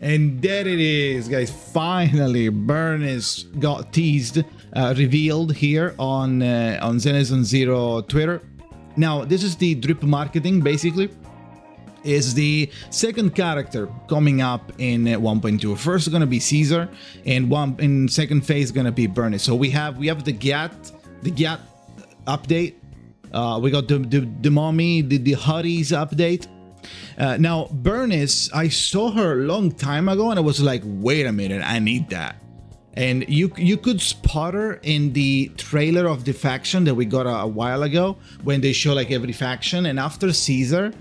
And there it is, guys. Finally, Burnice got teased, revealed here on Zenless on Zero Twitter. Now, this is the drip marketing, basically. Is the second character coming up in 1.2. First gonna be Caesar, and in second phase gonna be Burnice. So we have the Gat update. We got the mommy, the Hotties update. Now Burnice, I saw her a long time ago, and I was like, wait a minute, I need that. And you could spot her in the trailer of the faction that we got a while ago, when they show like every faction. And after Caesar,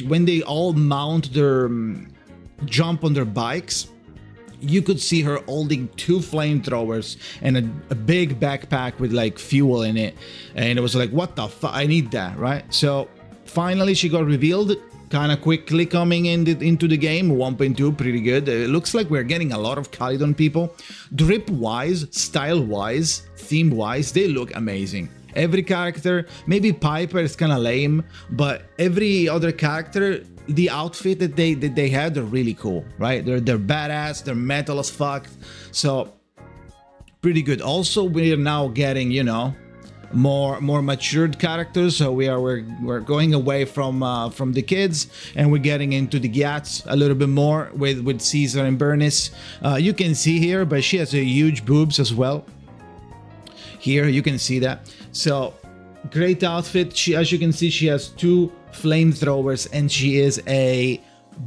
when they all mount their jump on their bikes, you could see her holding 2 flamethrowers and a big backpack with like fuel in it. And it was like, what the fuck? I need that, right? So finally she got revealed. Kind of quickly coming into the game. 1.2, pretty good. It looks like we're getting a lot of Calydon people. Drip-wise, style-wise, theme-wise, they look amazing. Every character, maybe Piper is kind of lame, but every other character, the outfit that they have, they're really cool, right? They're badass, they're metal as fuck. So, pretty good. Also, we're now getting, you know, more matured characters, so we're going away from the kids, and we're getting into the Gats a little bit more with Caesar and Burnice. You can see here, but she has a huge boobs as well. Here you can see that. So great outfit. As you can see, she has 2 flamethrowers, and she is a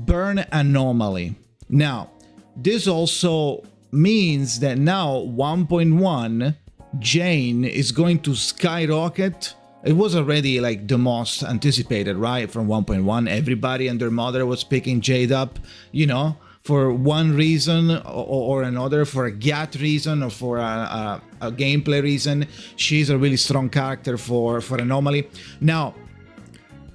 burn anomaly. Now this also means that now 1.1 Jane is going to skyrocket. It was already like the most anticipated, right? From 1.1, everybody and their mother was picking Jade up, you know, for one reason or another, for a Gat reason or for a gameplay reason. She's a really strong character for Anomaly. Now,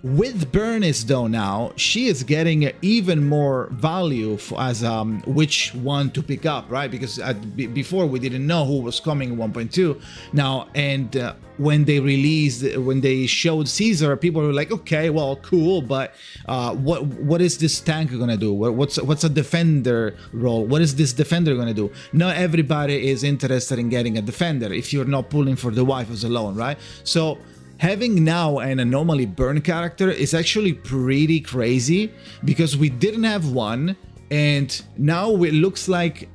with Burnice though, now she is getting even more value as which one to pick up, right? Because before we didn't know who was coming in 1.2 now, and when they showed Caesar, people were like, okay, well, cool, but what is this tank gonna do? What's a defender role? What is this defender gonna do? Not everybody is interested in getting a defender if you're not pulling for the waifus alone, right? So having now an Anomaly burn character is actually pretty crazy, because we didn't have one, and now it looks like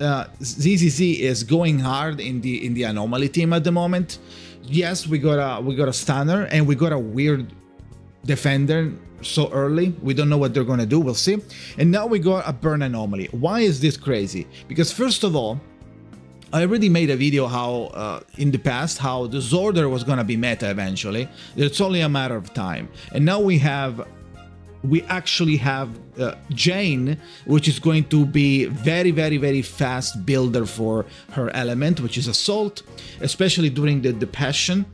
ZZZ is going hard in the Anomaly team at the moment. Yes, we got a stunner, and we got a weird defender so early. We don't know what they're gonna do, we'll see. And now we got a burn Anomaly. Why is this crazy? Because first of all, I already made a video how, in the past, how the Zorder was gonna be meta eventually. It's only a matter of time. And now we actually have Jane, which is going to be very, very, very fast builder for her element, which is Assault, especially during the Passion.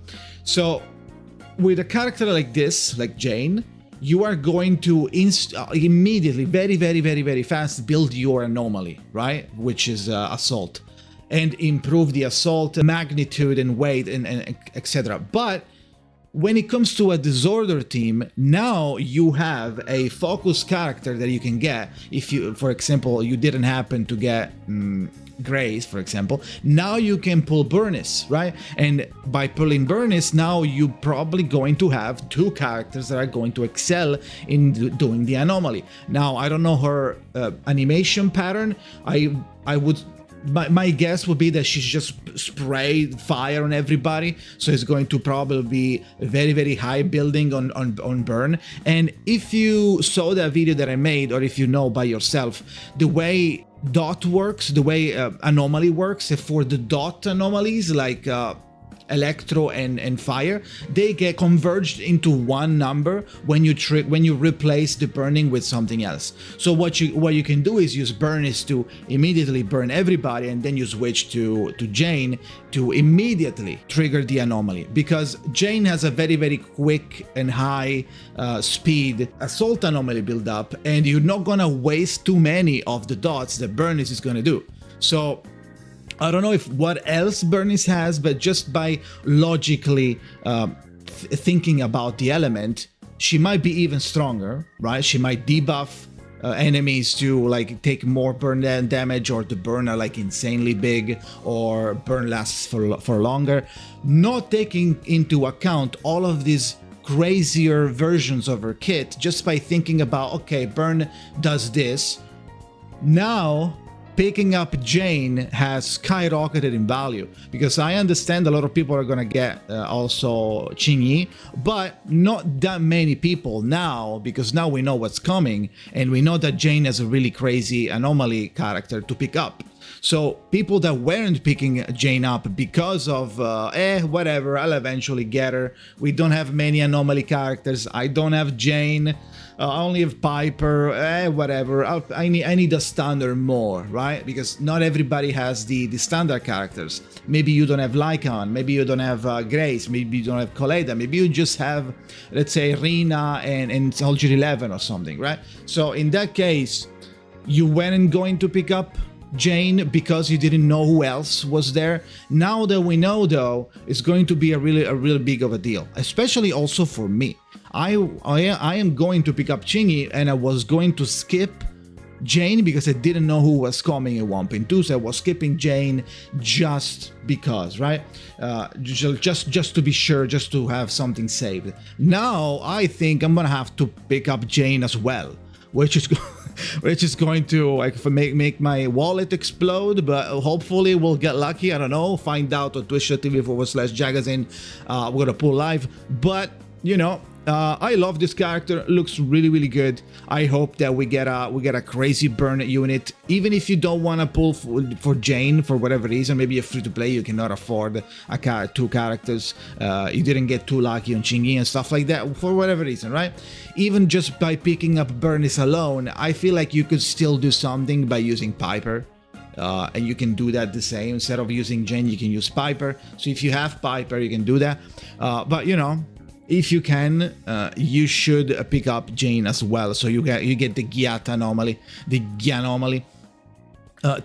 So with a character like this, like Jane, you are going to immediately, very, very, very, very fast build your Anomaly, right? Which is Assault. And improve the assault magnitude and weight and etc. But when it comes to a disorder team, now you have a focus character that you can get. If you, for example, you didn't happen to get Grace, for example, now you can pull Burnice, right? And by pulling Burnice, now you're probably going to have 2 characters that are going to excel in doing the Anomaly. Now, I don't know her animation pattern. I would. My guess would be that she's just sprayed fire on everybody, so it's going to probably be very, very high building on burn. And if you saw that video that I made, or if you know by yourself, the way dot works, the way Anomaly works, for the dot anomalies like electro and fire, they get converged into one number when you replace the burning with something else. So what you can do is use Burnice to immediately burn everybody, and then you switch to Jane to immediately trigger the Anomaly, because Jane has a very, very quick and high speed assault anomaly build up, and you're not gonna waste too many of the dots that Burnice is gonna do. So I don't know if what else Burnice has, but just by logically thinking about the element, she might be even stronger, right? She might debuff enemies to like take more burn damage, or the burn are like insanely big, or burn lasts for longer, not taking into account all of these crazier versions of her kit just by thinking about, okay, burn does this. Now picking up Jane has skyrocketed in value, because I understand a lot of people are gonna get also Qingyi, but not that many people now, because now we know what's coming, and we know that Jane has a really crazy Anomaly character to pick up. So people that weren't picking Jane up because of, whatever, I'll eventually get her. We don't have many Anomaly characters. I don't have Jane. I only have Piper, whatever. I need a standard more, right? Because not everybody has the standard characters. Maybe you don't have Lycan, maybe you don't have Grace, maybe you don't have Coleda, maybe you just have, let's say, Rina and Soldier 11 or something, right? So in that case, you weren't going to pick up Jane because you didn't know who else was there. Now that we know, though, it's going to be a really big of a deal, especially also for me. I am going to pick up Qingyi, and I was going to skip Jane because I didn't know who was coming in 1.2, so I was skipping Jane just because, right? Just to be sure, just to have something saved. Now I think I'm gonna have to pick up Jane as well, which is going to like make my wallet explode, but hopefully we'll get lucky. I don't know, find out on twitch.tv/Jakazin. We're gonna pull live, but you know, I love this character. Looks really good. I hope that we get a crazy burn unit. Even if you don't want to pull for Jane for whatever reason, maybe you're free to play, you cannot afford two characters, you didn't get too lucky on Qingyi and stuff like that for whatever reason, right? Even just by picking up Burnice alone, I feel like you could still do something by using Piper. And you can do that the same. Instead of using Jane, you can use Piper. So if you have Piper, you can do that. But you know, if you can, you should pick up Jane as well. So you get the Gyat Anomaly, the Gyanomaly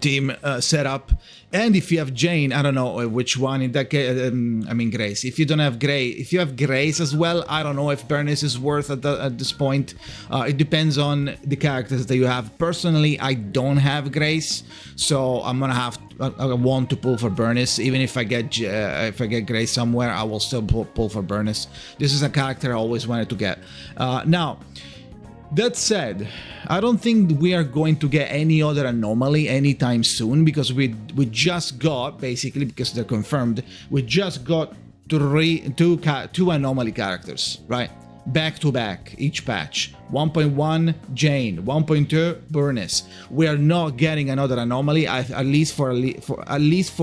team set up. And if you have Jane, I don't know which one in that case. I mean Grace. If you don't have Grace, if you have Grace as well, I don't know if Burnice is worth at this point. It depends on the characters that you have. Personally, I don't have Grace, so I'm gonna have. I want to pull for Burnice. Even if I get Grace somewhere, I will still pull for Burnice. This is a character I always wanted to get. Now. That said, I don't think we are going to get any other Anomaly anytime soon, because we just got, basically, because they're confirmed, we just got two Anomaly characters, right? Back to back, each patch. 1.1 Jane, 1.2 Burnice. We are not getting another Anomaly, at least for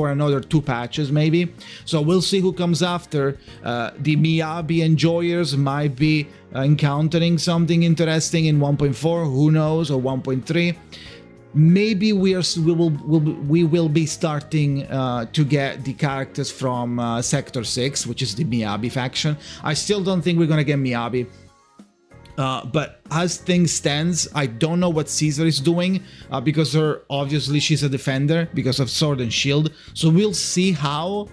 another 2 patches maybe. So we'll see who comes after. The Miyabi enjoyers might be encountering something interesting in 1.4, who knows, or 1.3. Maybe we will be starting to get the characters from Sector 6, which is the Miyabi faction. I still don't think we're gonna get Miyabi. But as things stands, I don't know what Caesar is doing, because obviously she's a defender because of Sword and Shield. So we'll see how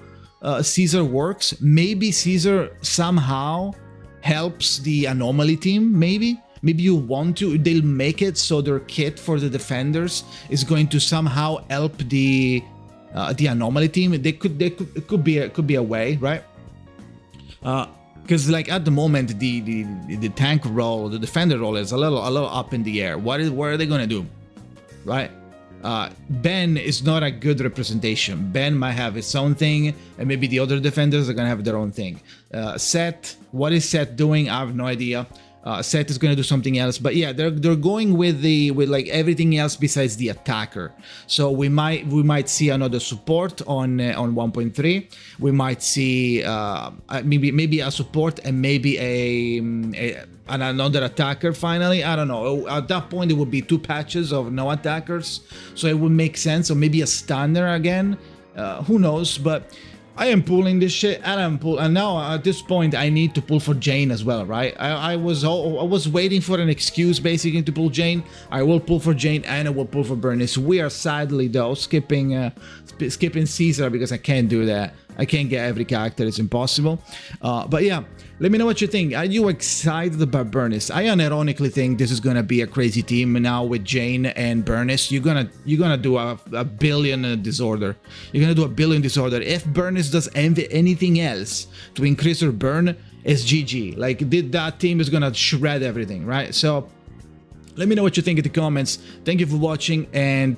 Caesar works. Maybe Caesar somehow helps the Anomaly team, maybe you want to, they'll make it so their kit for the defenders is going to somehow help the Anomaly team. It could be a way, right? Because like at the moment the tank role, the defender role is a little up in the air. What are they gonna do, right? Ben is not a good representation. Ben might have his own thing, and maybe the other defenders are gonna have their own thing. Seth, what is Seth doing? I have no idea. Seth is going to do something else, but yeah, they're going with like everything else besides the attacker. So we might see another support on 1.3. We might see maybe a support and maybe another attacker finally. I don't know. At that point, it would be 2 patches of no attackers, so it would make sense. Or maybe a stunner again. Who knows? But I am pulling this shit, and now at this point I need to pull for Jane as well, right? I was waiting for an excuse basically to pull Jane. I will pull for Jane and I will pull for Burnice. We are sadly though skipping Caesar because I can't do that. I can't get every character, it's impossible. But yeah, let me know what you think. Are you excited about Burnice? I unironically think this is gonna be a crazy team now with Jane and Burnice. You're gonna do a billion disorder. You're gonna do a billion disorder. If Burnice does anything else to increase her burn, it's GG. Like, that team is gonna shred everything, right? So let me know what you think in the comments. Thank you for watching, and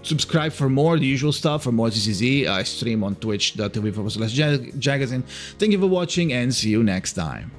subscribe for more, the usual stuff, for more ZZZ. I stream on twitch.tv/Jakazin. Thank you for watching, and see you next time.